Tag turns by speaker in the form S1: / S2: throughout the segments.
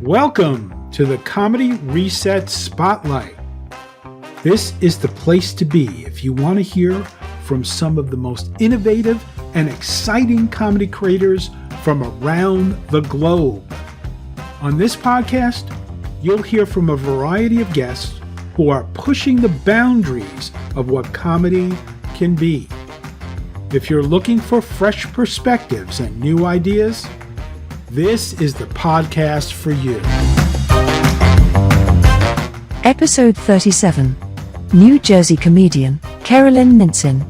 S1: Welcome to the Comedy Reset Spotlight. This is the place to be if you want to hear from some of the most innovative and exciting comedy creators from around the globe. On this podcast, you'll hear from a variety of guests who are pushing the boundaries of what comedy can be. If you're looking for fresh perspectives and new ideas, this is the podcast for you.
S2: Episode 37. New Jersey comedian, Carolynn Mincin.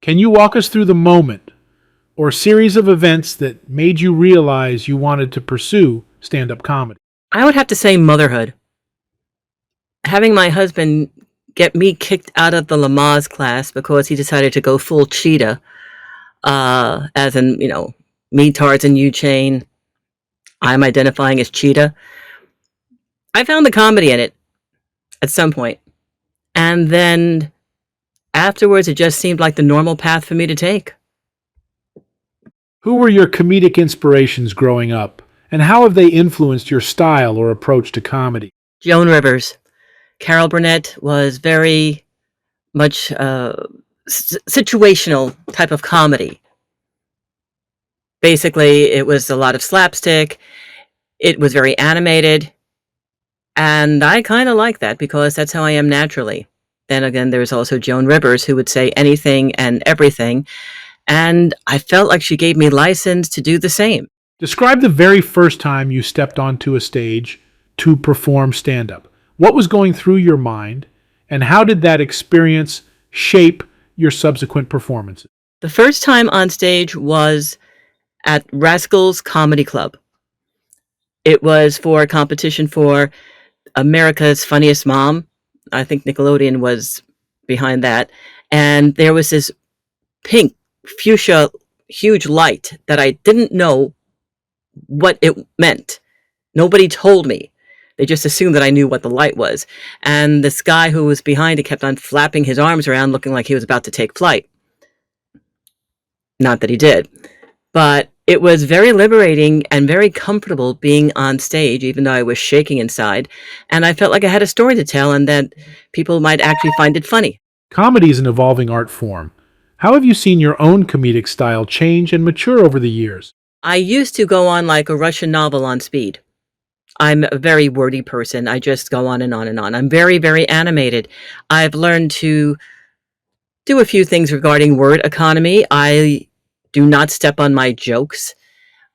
S1: Can you walk us through the moment or series of events that made you realize you wanted to pursue stand-up comedy?
S3: I would have to say motherhood. Having my husband get me kicked out of the Lamaze class because he decided to go full cheetah, as in, me, Tarzan, you, Chain. I'm identifying as cheetah. I found the comedy in it at some point. And then afterwards, it just seemed like the normal path for me to take.
S1: Who were your comedic inspirations growing up, and how have they influenced your style or approach to comedy?
S3: Joan Rivers. Carol Burnett was very much situational type of comedy. Basically, it was a lot of slapstick. It was very animated. And I kind of like that because that's how I am naturally. Then again, there's also Joan Rivers who would say anything and everything. And I felt like she gave me license to do the same.
S1: Describe the very first time you stepped onto a stage to perform stand-up. What was going through your mind, and how did that experience shape your subsequent performances?
S3: The first time on stage was at Rascals Comedy Club. It was for a competition for America's Funniest Mom. I think Nickelodeon was behind that. And there was this pink, fuchsia, huge light that I didn't know what it meant. Nobody told me. They just assumed that I knew what the light was. And this guy who was behind it kept on flapping his arms around looking like he was about to take flight. Not that he did. But it was very liberating and very comfortable being on stage, even though I was shaking inside. And I felt like I had a story to tell and that people might actually find it funny.
S1: Comedy is an evolving art form. How have you seen your own comedic style change and mature over the years?
S3: I used to go on like a Russian novel on speed. I'm a very wordy person. I just go on and on and on. I'm very, very animated. I've learned to do a few things regarding word economy. I do not step on my jokes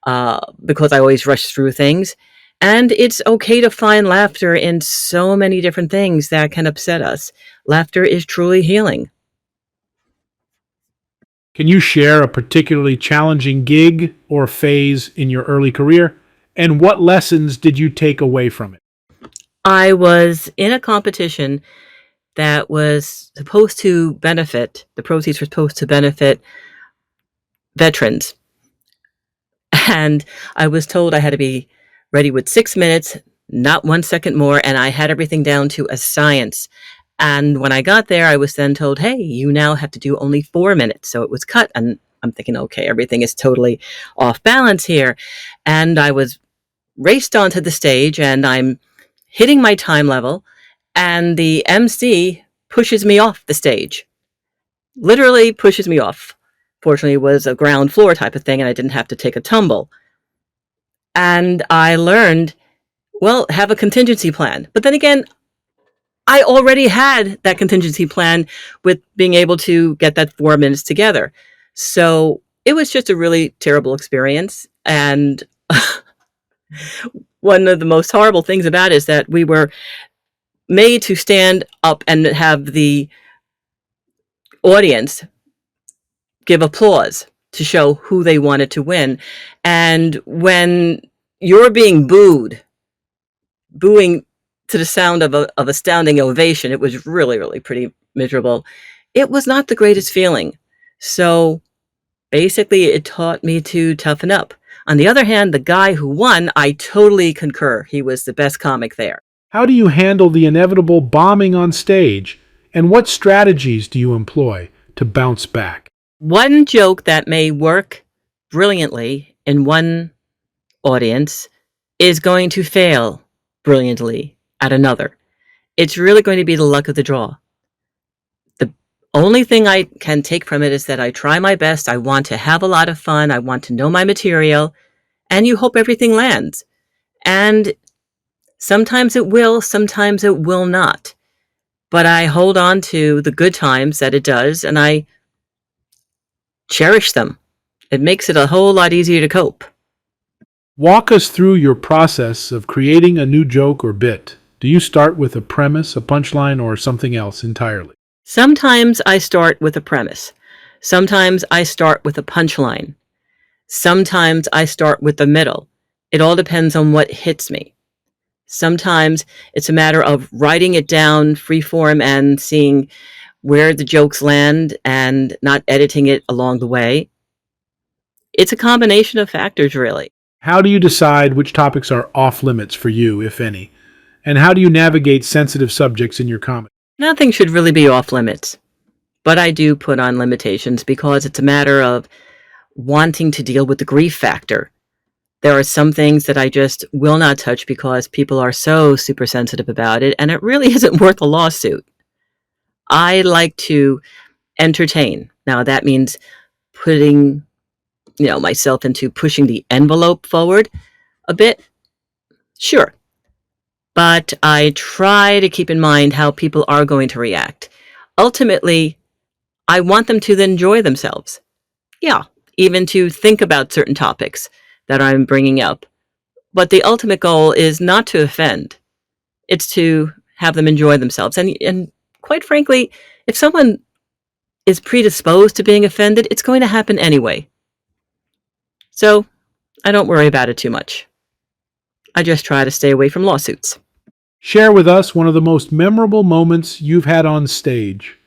S3: because I always rush through things. And it's okay to find laughter in so many different things that can upset us. Laughter is truly healing.
S1: Can you share a particularly challenging gig or phase in your early career? And what lessons did you take away from it?
S3: I was in a competition that was supposed to benefit, the proceeds were supposed to benefit veterans. And I was told I had to be ready with 6 minutes, not 1 second more, and I had everything down to a science. And when I got there, I was then told, hey, you now have to do only 4 minutes. So it was cut, and I'm thinking, okay, everything is totally off balance here. And I was raced onto the stage, and I'm hitting my time level, and the MC pushes me off the stage. Literally pushes me off. Fortunately, it was a ground floor type of thing, and I didn't have to take a tumble. And I learned, have a contingency plan. But then again, I already had that contingency plan with being able to get that 4 minutes together. So it was just a really terrible experience. And one of the most horrible things about it is that we were made to stand up and have the audience give applause to show who they wanted to win. And when you're being booing to the sound of a standing ovation, it was really, really pretty miserable. It was not the greatest feeling. So basically, it taught me to toughen up. On the other hand, the guy who won, I totally concur. He was the best comic there.
S1: How do you handle the inevitable bombing on stage, and what strategies do you employ to bounce back?
S3: One joke that may work brilliantly in one audience is going to fail brilliantly at another. It's really going to be the luck of the draw. The only thing I can take from it is that I try my best. I want to have a lot of fun. I want to know my material, and you hope everything lands. And sometimes it will, sometimes it will not. But I hold on to the good times that it does, and I cherish them. It makes it a whole lot easier to cope.
S1: Walk us through your process of creating a new joke or bit. Do you start with a premise, a punchline, or something else entirely?
S3: Sometimes I start with a premise. Sometimes I start with a punchline. Sometimes I start with the middle. It all depends on what hits me. Sometimes it's a matter of writing it down freeform and seeing where the jokes land and not editing it along the way. It's a combination of factors, really.
S1: How do you decide which topics are off limits for you, if any? And how do you navigate sensitive subjects in your comedy?
S3: Nothing should really be off limits, but I do put on limitations because it's a matter of wanting to deal with the grief factor. There are some things that I just will not touch because people are so super sensitive about it, and it really isn't worth a lawsuit. I like to entertain. Now, that means putting, myself into pushing the envelope forward a bit. Sure. But I try to keep in mind how people are going to react. Ultimately, I want them to enjoy themselves. Yeah, even to think about certain topics that I'm bringing up. But the ultimate goal is not to offend. It's to have them enjoy themselves. And quite frankly, if someone is predisposed to being offended, it's going to happen anyway. So I don't worry about it too much. I just try to stay away from lawsuits.
S1: Share with us one of the most memorable moments you've had on stage,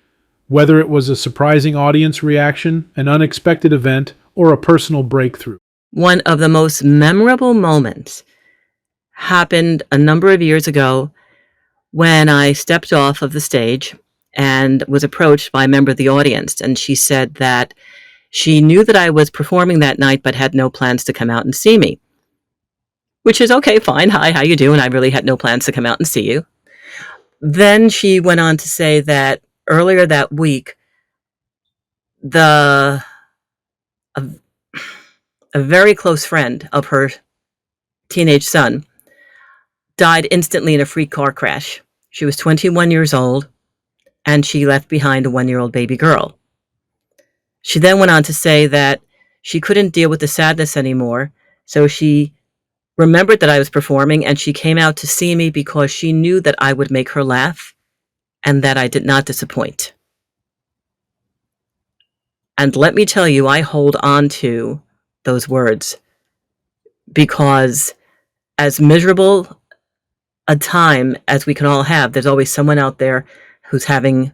S1: whether it was a surprising audience reaction, an unexpected event, or a personal breakthrough.
S3: One of the most memorable moments happened a number of years ago when I stepped off of the stage and was approached by a member of the audience. And she said that she knew that I was performing that night but had no plans to come out and see me. Which is okay, fine. Hi, how you doing? I really had no plans to come out and see you. Then she went on to say that earlier that week, a very close friend of her teenage son died instantly in a freak car crash. She was 21 years old, and she left behind a 1-year-old baby girl. She then went on to say that she couldn't deal with the sadness anymore, so she remembered that I was performing, and she came out to see me because she knew that I would make her laugh and that I did not disappoint. And let me tell you, I hold on to those words because as miserable a time as we can all have, there's always someone out there who's having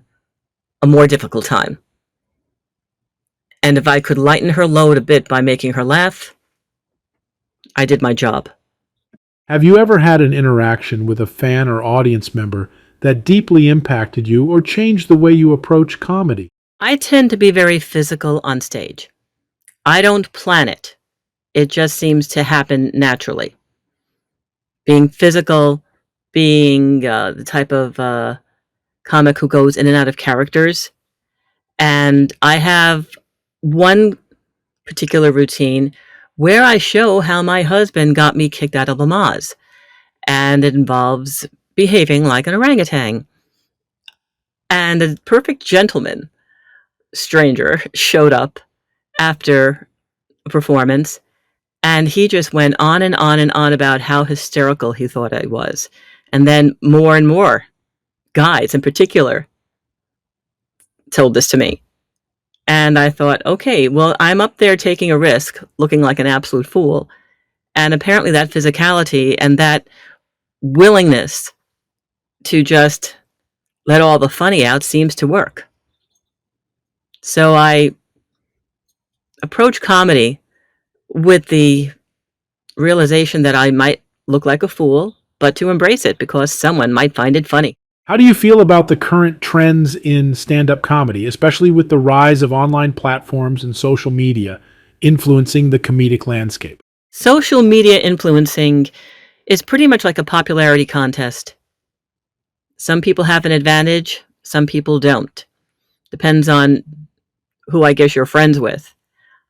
S3: a more difficult time. And if I could lighten her load a bit by making her laugh, I did my job.
S1: Have you ever had an interaction with a fan or audience member that deeply impacted you or changed the way you approach comedy?
S3: I tend to be very physical on stage. I don't plan it. It just seems to happen naturally. Being physical, being the type of comic who goes in and out of characters. And I have one particular routine where I show how my husband got me kicked out of Lamaze. And it involves behaving like an orangutan. And a perfect gentleman, stranger, showed up after a performance, and he just went on and on and on about how hysterical he thought I was. And then more and more guys in particular told this to me. And I thought, okay, well, I'm up there taking a risk, looking like an absolute fool. And apparently that physicality and that willingness to just let all the funny out seems to work. So I approach comedy with the realization that I might look like a fool, but to embrace it because someone might find it funny.
S1: How do you feel about the current trends in stand up comedy, especially with the rise of online platforms and social media influencing the comedic landscape?
S3: Social media influencing is pretty much like a popularity contest. Some people have an advantage, some people don't. Depends on who I guess you're friends with.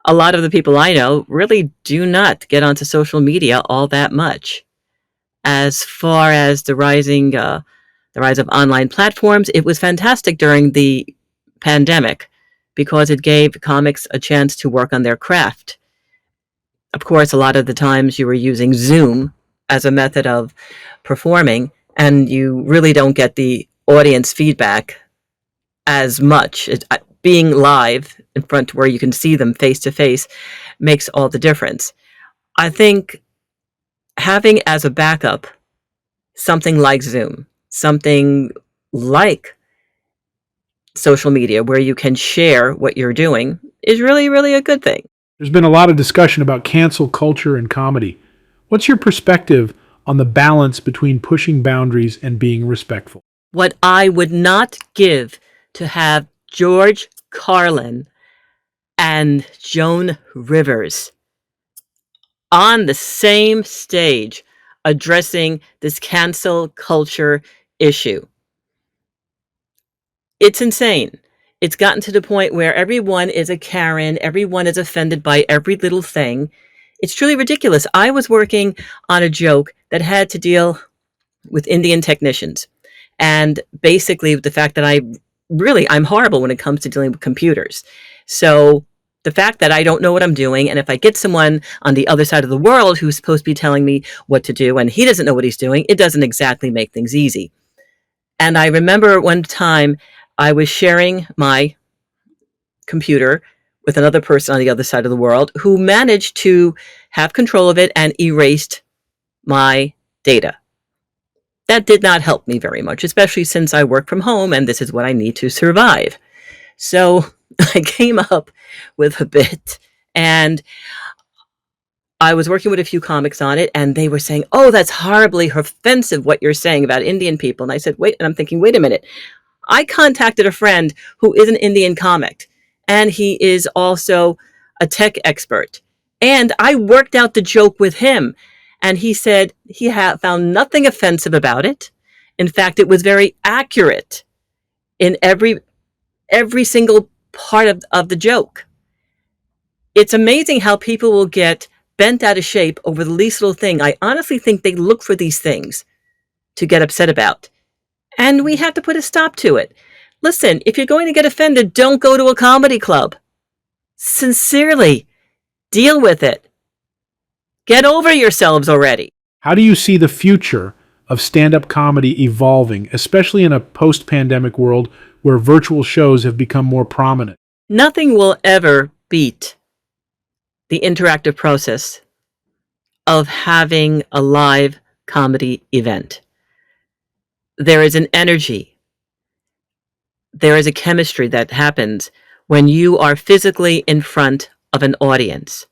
S3: A lot of the people I know really do not get onto social media all that much. As far as the rise of online platforms, it was fantastic during the pandemic because it gave comics a chance to work on their craft. Of course, a lot of the times you were using Zoom as a method of performing, and you really don't get the audience feedback as much. Being live in front where you can see them face to face makes all the difference. I think having as a backup something like Zoom, something like social media where you can share what you're doing is really, really a good thing.
S1: There's been a lot of discussion about cancel culture and comedy. What's your perspective on the balance between pushing boundaries and being respectful?
S3: What I would not give to have George Carlin and Joan Rivers on the same stage addressing this cancel culture issue. It's insane. It's gotten to the point where everyone is a Karen, everyone is offended by every little thing. It's truly ridiculous. I was working on a joke that had to deal with Indian technicians. And basically the fact that I'm horrible when it comes to dealing with computers. So the fact that I don't know what I'm doing, and if I get someone on the other side of the world who's supposed to be telling me what to do and he doesn't know what he's doing, it doesn't exactly make things easy. And I remember one time I was sharing my computer with another person on the other side of the world who managed to have control of it and erased my data. That did not help me very much, especially since I work from home and this is what I need to survive. So I came up with a bit, and I was working with a few comics on it, and they were saying, "Oh, that's horribly offensive what you're saying about Indian people." And I said, "Wait," and I'm thinking, "Wait a minute. I contacted a friend who is an Indian comic, and he is also a tech expert. And I worked out the joke with him, and he said he found nothing offensive about it. In fact, it was very accurate in every single part of the joke. It's amazing how people will get bent out of shape over the least little thing. I honestly think they look for these things to get upset about. And we have to put a stop to it. Listen, if you're going to get offended, don't go to a comedy club. Sincerely, deal with it. Get over yourselves already."
S1: How do you see the future of stand up comedy evolving, especially in a post pandemic world where virtual shows have become more prominent?
S3: Nothing will ever beat the interactive process of having a live comedy event. There is an energy, there is a chemistry that happens when you are physically in front of an audience.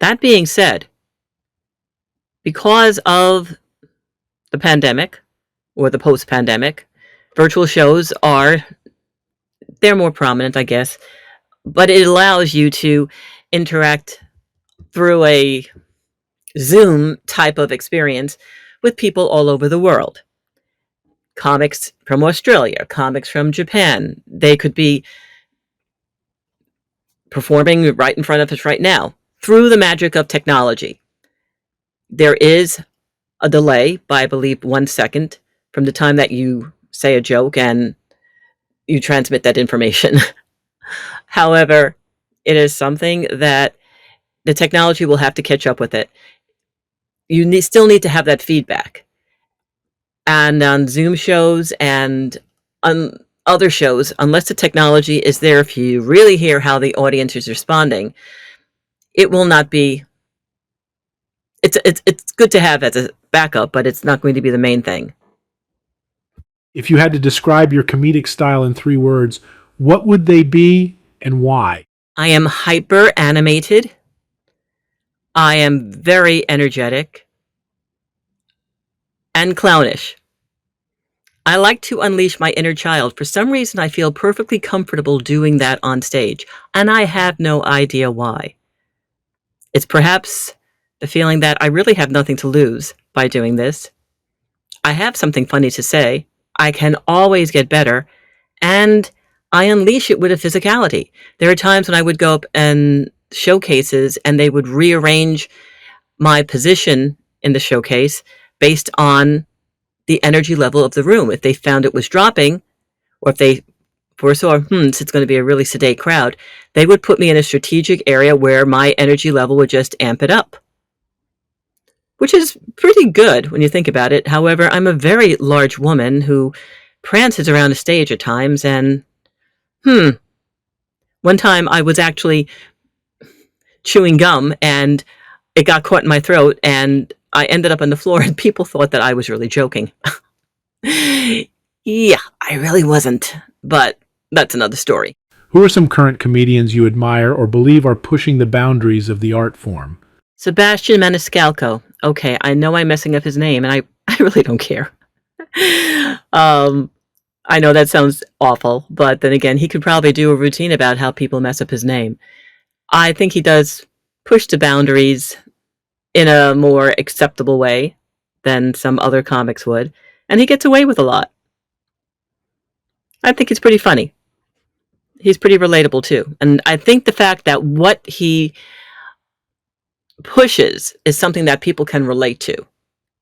S3: That being said, because of the pandemic or the post-pandemic, virtual shows they're more prominent, I guess, but it allows you to interact through a Zoom type of experience with people all over the world. Comics from Australia, comics from Japan, they could be performing right in front of us right now through the magic of technology. There is a delay by, I believe, 1 second from the time that you say a joke and you transmit that information. However, it is something that the technology will have to catch up with it. Still need to have that feedback. And on Zoom shows and on other shows, unless the technology is there, if you really hear how the audience is responding, it will not be. It's good to have as a backup, but it's not going to be the main thing.
S1: If you had to describe your comedic style in 3 words, what would they be and why?
S3: I am hyper animated. I am very energetic and clownish. I like to unleash my inner child. For some reason, I feel perfectly comfortable doing that on stage, and I have no idea why. It's perhaps the feeling that I really have nothing to lose by doing this. I have something funny to say. I can always get better, and I unleash it with a physicality. There are times when I would go up and showcases, and they would rearrange my position in the showcase based on the energy level of the room. If they found it was dropping, or if they foresaw, it's going to be a really sedate crowd, they would put me in a strategic area where my energy level would just amp it up, which is pretty good when you think about it. However, I'm a very large woman who prances around a stage at times, and one time I was actually chewing gum and it got caught in my throat and I ended up on the floor and people thought that I was really joking. Yeah, I really wasn't, but that's another story.
S1: Who are some current comedians you admire or believe are pushing the boundaries of the art form?
S3: Sebastian Maniscalco. Okay, I know I'm messing up his name and I really don't care. I know that sounds awful, but then again, he could probably do a routine about how people mess up his name. I think he does push the boundaries in a more acceptable way than some other comics would, and he gets away with a lot. I think it's pretty funny. He's pretty relatable too. And I think the fact that what he pushes is something that people can relate to,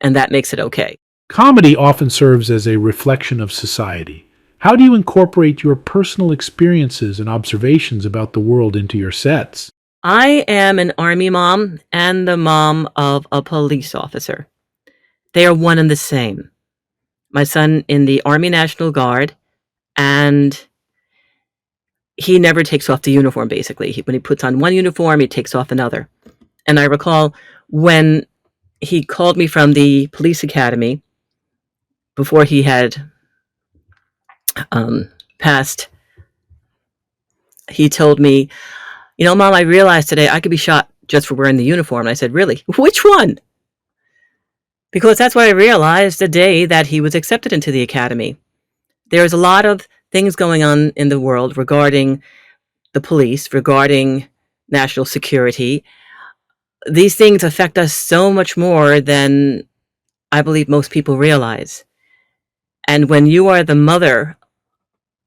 S3: and that makes it okay.
S1: Comedy often serves as a reflection of society. How do you incorporate your personal experiences and observations about the world into your sets?
S3: I am an Army mom and the mom of a police officer. They are one and the same. My son in the Army National Guard, and he never takes off the uniform, basically. When he puts on one uniform, he takes off another. And I recall when he called me from the police academy before he had passed, he told me, Mom, I realized today I could be shot just for wearing the uniform. And I said, really? Which one? Because that's what I realized the day that he was accepted into the academy. There's a lot of things going on in the world regarding the police, regarding national security. These things affect us so much more than I believe most people realize. And when you are the mother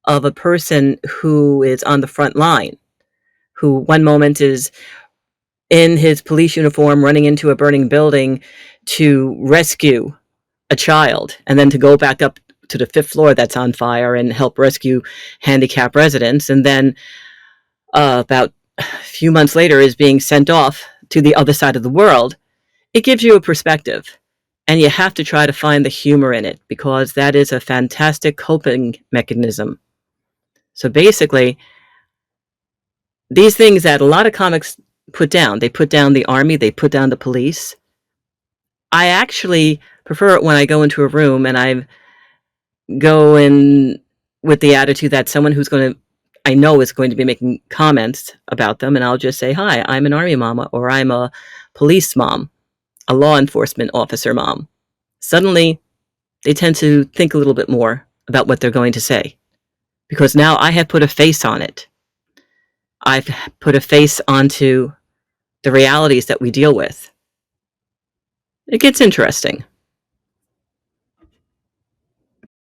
S3: of a person who is on the front line, who one moment is in his police uniform running into a burning building to rescue a child, and then to go back up to the fifth floor that's on fire and help rescue handicapped residents, and then about a few months later is being sent off to the other side of the world, it gives you a perspective. And you have to try to find the humor in it because that is a fantastic coping mechanism. So basically, these things that a lot of comics put down, they put down the army, they put down the police. I actually prefer it when I go into a room and I go in with the attitude that someone I know is going to be making comments about them, and I'll just say, hi, I'm an army mama, or I'm a police mom, a law enforcement officer mom. Suddenly, they tend to think a little bit more about what they're going to say. Because now I have put a face on it. I've put a face onto the realities that we deal with. It gets interesting.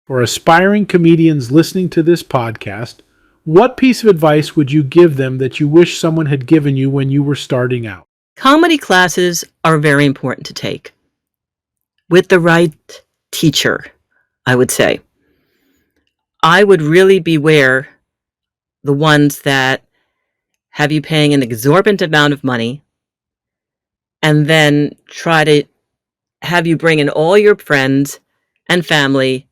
S1: For aspiring comedians listening to this podcast, what piece of advice would you give them that you wish someone had given you when you were starting out?
S3: Comedy classes are very important to take. With the right teacher, I would say. I would really beware the ones that have you paying an exorbitant amount of money and then try to have you bring in all your friends and family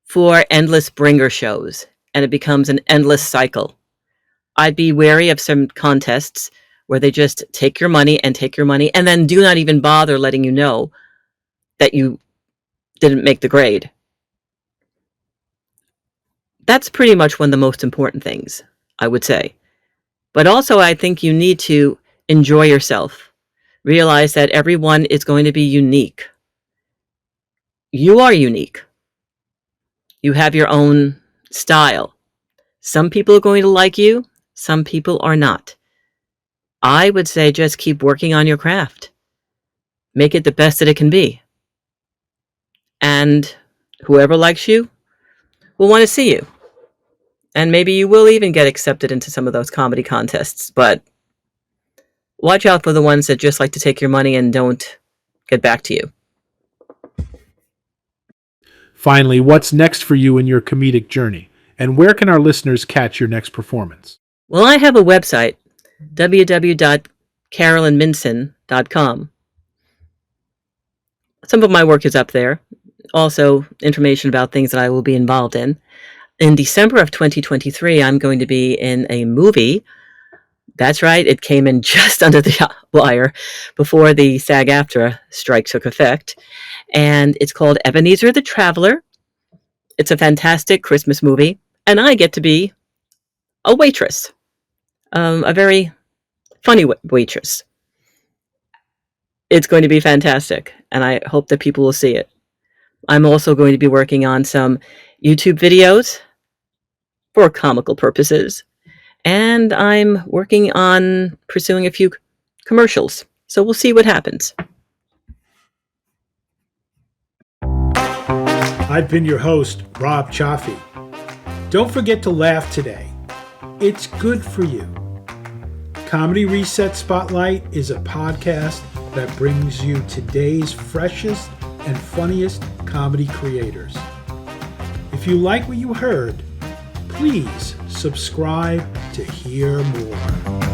S3: for endless bringer shows, and it becomes an endless cycle. I'd be wary of some contests where they just take your money and then do not even bother letting you know that you didn't make the grade. That's pretty much one of the most important things, I would say. But also, I think you need to enjoy yourself. Realize that everyone is going to be unique. You are unique. You have your own style. Some people are going to like you, some people are not. I would say just keep working on your craft. Make it the best that it can be. And whoever likes you will want to see you. And maybe you will even get accepted into some of those comedy contests. But watch out for the ones that just like to take your money and don't get back to you.
S1: Finally, what's next for you in your comedic journey? And where can our listeners catch your next performance?
S3: Well, I have a website, www.carolynnmincin.com. Some of my work is up there. Also, information about things that I will be involved in. In December of 2023, I'm going to be in a movie. That's right, it came in just under the wire before the SAG-AFTRA strike took effect. And it's called Ebenezer the Traveler. It's a fantastic Christmas movie. And I get to be a waitress. A very funny waitress. It's going to be fantastic. And I hope that people will see it. I'm also going to be working on some YouTube videos for comical purposes. And I'm working on pursuing a few commercials. So we'll see what happens.
S1: I've been your host, Rob Chaffee. Don't forget to laugh today. It's good for you. Comedy Reset Spotlight is a podcast that brings you today's freshest and funniest comedy creators. If you like what you heard, please subscribe to hear more.